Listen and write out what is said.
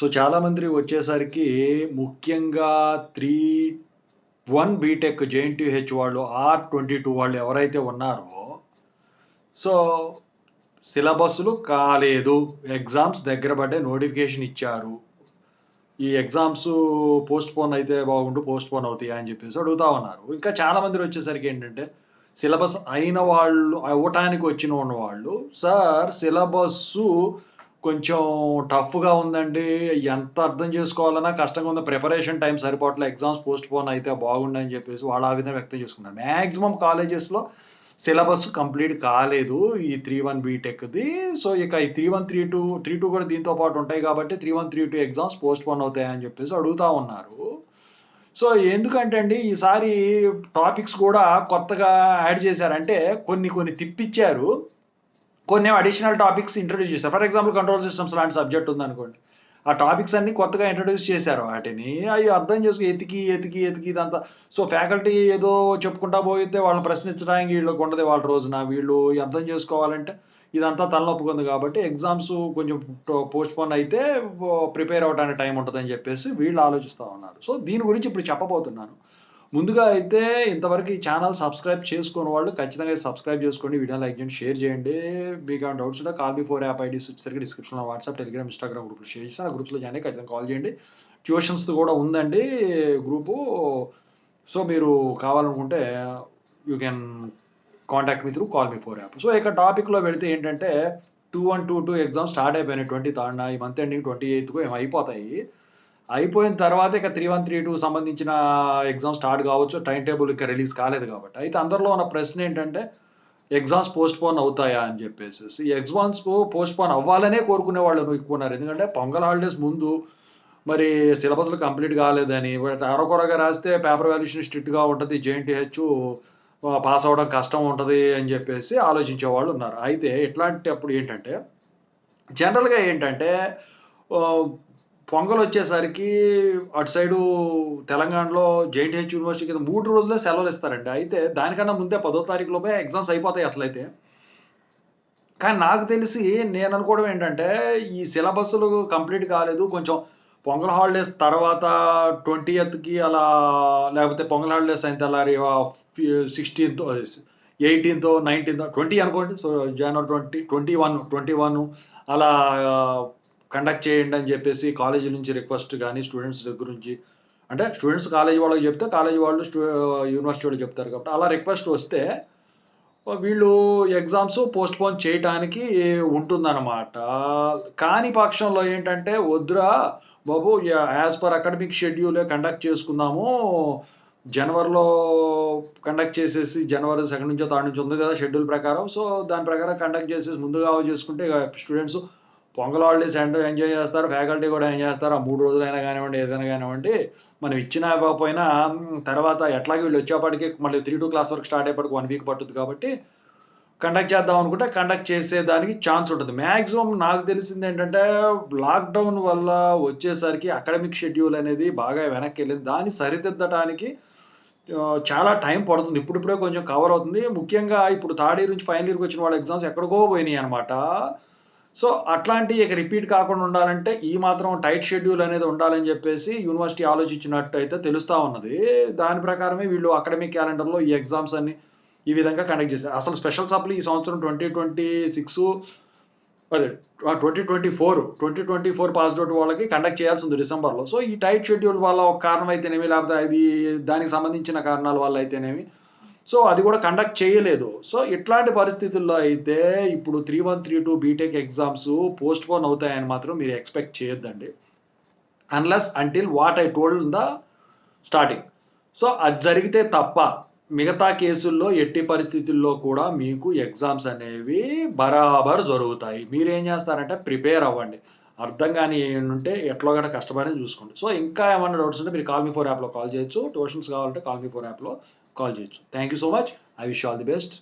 So చాలామంది వచ్చేసరికి ముఖ్యంగా 3-1 బీటెక్ జేఎన్టీయూహెచ్ వాళ్ళు R22 వాళ్ళు ఎవరైతే ఉన్నారో సో సిలబస్లు కాలేదు, ఎగ్జామ్స్ దగ్గర పడ్డే నోటిఫికేషన్ ఇచ్చారు, ఈ ఎగ్జామ్స్ పోస్ట్ పోన్ అయితే బాగుండు, పోస్ట్ పోన్ అవుతాయా అని చెప్పేసి అడుగుతా ఉన్నారు. ఇంకా చాలా మంది వచ్చేసరికి ఏంటంటే సిలబస్ అయిన వాళ్ళు అవ్వటానికి వచ్చిన వాళ్ళు, సార్ సిలబస్సు కొంచెం టఫ్గా ఉందండి, ఎంత అర్థం చేసుకోవాలన్నా కష్టంగా ఉంది, ప్రిపరేషన్ టైం సరిపోవట్లే, ఎగ్జామ్స్ పోస్ట్ పోన్ అయితే బాగుండని చెప్పేసి వాళ్ళు ఆ విధంగా వ్యక్తం చేసుకున్నారు. మ్యాక్సిమం కాలేజెస్లో సిలబస్ కంప్లీట్ కాలేదు ఈ 3-1 బీటెక్ది. సో ఇక ఈ 3-1 3-2 కూడా దీంతో పాటు ఉంటాయి కాబట్టి 3-1 3-2 ఎగ్జామ్స్ పోస్ట్ పోన్ అవుతాయని చెప్పేసి అడుగుతా ఉన్నారు. సో ఎందుకంటే అండి ఈసారి టాపిక్స్ కూడా కొత్తగా యాడ్ చేశారు, అంటే కొన్ని తిప్పిచ్చారు, కొన్ని అడిషనల్ టాపిక్స్ ఇంట్రడ్యూస్ చేశారు. ఫర్ ఎగ్జాంపుల్ కంట్రోల్ సిస్టమ్స్ లాంటి సబ్జెక్ట్ ఉందనుకోండి, ఆ టాపిక్స్ అన్ని కొత్తగా ఇంట్రడ్యూస్ చేశారు, వాటిని అవి అర్థం చేసుకుని ఎతికి ఇదంతా. సో ఫ్యాకల్టీ ఏదో చెప్పుకుంటా పోయితే వాళ్ళని ప్రశ్నించడానికి వీళ్ళకి ఉండదు, వాళ్ళ రోజున వీళ్ళు అర్థం చేసుకోవాలంటే ఇదంతా తలనొప్పుకుంది ఉంది కాబట్టి ఎగ్జామ్స్ కొంచెం పోస్ట్ పోన్ అయితే ప్రిపేర్ అవ్వడానికి టైం ఉంటుందని చెప్పేసి వీళ్ళు ఆలోచిస్తూ ఉన్నారు. సో దీని గురించి ఇప్పుడు చెప్పబోతున్నాను. ముందుగా అయితే ఇంతవరకు ఈ ఛానల్ సబ్స్క్రైబ్ చేసుకున్న వాళ్ళు ఖచ్చితంగా సబ్స్క్రైబ్ చేసుకోండి, వీడియో లైక్ చేయండి, షేర్ చేయండి. మీకు ఏమైనా డౌట్స్ ఉంటే కాల్ బిఫోర్ యాప్ ఐడీస్ వచ్చేసరికి డిస్క్రిప్షన్లో వాట్సాప్, టెలిగ్రామ్, ఇన్స్టాగ్రామ్ గ్రూప్లో షేర్ చేసి ఆ గ్రూప్స్లో జాయిన్ అయ్యి ఖచ్చితంగా కాల్ చేయండి. ట్యూషన్స్ కూడా ఉందండి గ్రూపు. సో మీరు కావాలనుకుంటే you can contact me through call me four app. So ఇక టాపిక్లో వెళితే ఏంటంటే 2-1 2-2 ఎగ్జామ్స్ స్టార్ట్ అయిపోయినాయి 23rd, ఈ మంత్ ఎండింగ్ 28కు ఏమో అయిపోతాయి. అయిపోయిన తర్వాత ఇక 3-1 3-2 సంబంధించిన ఎగ్జామ్ స్టార్ట్ కావచ్చు, టైం టేబుల్ ఇంకా రిలీజ్ కాలేదు కాబట్టి. అయితే అందరిలో ఉన్న ప్రశ్న ఏంటంటే ఎగ్జామ్స్ పోస్ట్ పోన్ అవుతాయా అని చెప్పేసి. ఈ ఎగ్జామ్స్ పోస్ట్ పోన్ అవ్వాలనే కోరుకునే వాళ్ళు ఎక్కువ ఉన్నారు, ఎందుకంటే పొంగల్ హాలిడేస్ ముందు మరి సిలబస్లు కంప్లీట్ కాలేదని, అరకొరగా రాస్తే పేపర్ వాల్యుయేషన్ స్ట్రిక్ట్గా ఉంటుంది, జేఎన్టీహెచ్ పాస్ అవ్వడం కష్టం ఉంటుంది అని చెప్పేసి ఆలోచించే వాళ్ళు ఉన్నారు. అయితే ఇట్లాంటప్పుడు ఏంటంటే జనరల్గా ఏంటంటే పొంగల్ వచ్చేసరికి అటు సైడు తెలంగాణలో జేఎన్టీహెచ్ యూనివర్సిటీ కింద 3 రోజులే సెలవులు ఇస్తారండి. అయితే దానికన్నా ముందే 10వ తారీఖు లోపే ఎగ్జామ్స్ అయిపోతాయి అసలైతే. కానీ నాకు తెలిసి నేను అనుకోవడం ఏంటంటే ఈ సిలబస్లు కంప్లీట్ కాలేదు, కొంచెం పొంగల్ హాలిడేస్ తర్వాత 20థ్కి అలా, లేకపోతే పొంగల్ హాలిడేస్ అయిన తెల్లారి 16th 18th 19th 20 అనుకోండి, సో జనవరి 21 అలా కండక్ట్ చేయండి అని చెప్పేసి కాలేజీ నుంచి రిక్వెస్ట్ కానీ స్టూడెంట్స్ దగ్గర నుంచి, అంటే స్టూడెంట్స్ కాలేజీ వాళ్ళకి చెప్తే కాలేజీ వాళ్ళు యూనివర్సిటీ వాళ్ళకి చెప్తారు కాబట్టి అలా రిక్వెస్ట్ వస్తే వీళ్ళు ఎగ్జామ్స్ పోస్ట్ పోన్ చేయడానికి ఉంటుందన్నమాట. కాని పక్షంలో ఏంటంటే వద్దురా బాబు, యాజ్ పర్ అకాడమిక్ షెడ్యూలే కండక్ట్ చేసుకుందాము, జనవరిలో కండక్ట్ చేసేసి జనవరి 2 నుంచో 3 నుంచి ఉంది కదా షెడ్యూల్ ప్రకారం, సో దాని ప్రకారం కండక్ట్ చేసేసి ముందుగా చేసుకుంటే స్టూడెంట్స్ పొంగల్ హాలిడేస్ ఎంజాయ్ చేస్తారు, ఫ్యాకల్టీ కూడా ఎంజాయ్ చేస్తారు. ఆ 3 రోజులైనా కానివ్వండి, ఏదైనా కానివ్వండి, మనం ఇచ్చినా ఇవ్వకపోయినా తర్వాత ఎట్లాగే వీళ్ళు వచ్చేప్పటికి మళ్ళీ 3-2 క్లాస్ వరకు స్టార్ట్ అయ్యేప్పటికి 1 వీక్ పట్టుద్ది కాబట్టి కండక్ట్ చేద్దాం అనుకుంటే కండక్ట్ చేసేదానికి ఛాన్స్ ఉంటుంది. మ్యాక్సిమం నాకు తెలిసింది ఏంటంటే లాక్డౌన్ వల్ల వచ్చేసరికి అకాడమిక్ షెడ్యూల్ అనేది బాగా వెనక్కి వెళ్ళింది, దాన్ని సరిదిద్దటానికి చాలా టైం పడుతుంది. ఇప్పుడిప్పుడే కొంచెం కవర్ అవుతుంది. ముఖ్యంగా ఇప్పుడు థర్డ్ ఇయర్ నుంచి ఫైనల్ ఇయర్కి వచ్చిన వాళ్ళ ఎగ్జామ్స్ ఎక్కడికో పోయినాయి అనమాట. సో అట్లాంటి ఇక రిపీట్ కాకుండా ఉండాలంటే ఈ మాత్రం టైట్ షెడ్యూల్ అనేది ఉండాలని చెప్పేసి యూనివర్సిటీ ఆలోచించినట్టు అయితే తెలుస్తూ ఉన్నది. దాని ప్రకారమే వీళ్ళు అకాడమిక్ క్యాలెండర్లో ఈ ఎగ్జామ్స్ అన్ని ఈ విధంగా కండక్ట్ చేశారు. అసలు స్పెషల్ సప్లీ ఈ సంవత్సరం 2026 అదే 2024 పాస్డ్ అవుట్ వాళ్ళకి కండక్ట్ చేయాల్సి ఉంది డిసెంబర్లో. సో ఈ టైట్ షెడ్యూల్ వల్ల ఒక కారణం అయితేనేమి, లేకపోతే అది దానికి సంబంధించిన కారణాల వల్ల అయితేనేమి, సో అది కూడా కండక్ట్ చేయలేదు. సో ఇట్లాంటి పరిస్థితుల్లో అయితే ఇప్పుడు 3-1 3-2 బీటెక్ ఎగ్జామ్స్ పోస్ట్ పోన్ అవుతాయని మాత్రం మీరు ఎక్స్పెక్ట్ చేయొద్దండి, unless until what I told in the starting. So అది జరిగితే తప్ప మిగతా కేసుల్లో ఎట్టి పరిస్థితుల్లో కూడా మీకు ఎగ్జామ్స్ అనేవి బరాబర్ జరుగుతాయి. మీరేం చేస్తారంటే ప్రిపేర్ అవ్వండి, అర్థం కానీ ఏంటంటే ఎట్లో గట్రా కష్టపడి చూసుకోండి. సో ఇంకా ఏమన్నా డౌట్స్ ఉంటే మీరు కాల్ మీ ఫోర్ యాప్లో కాల్ చేయొచ్చు, ట్యూషన్స్ కావాలంటే కాల్ మీ ఫోర్ యాప్లో కాల్ చేయొచ్చు. Thank you so much. I wish all the best.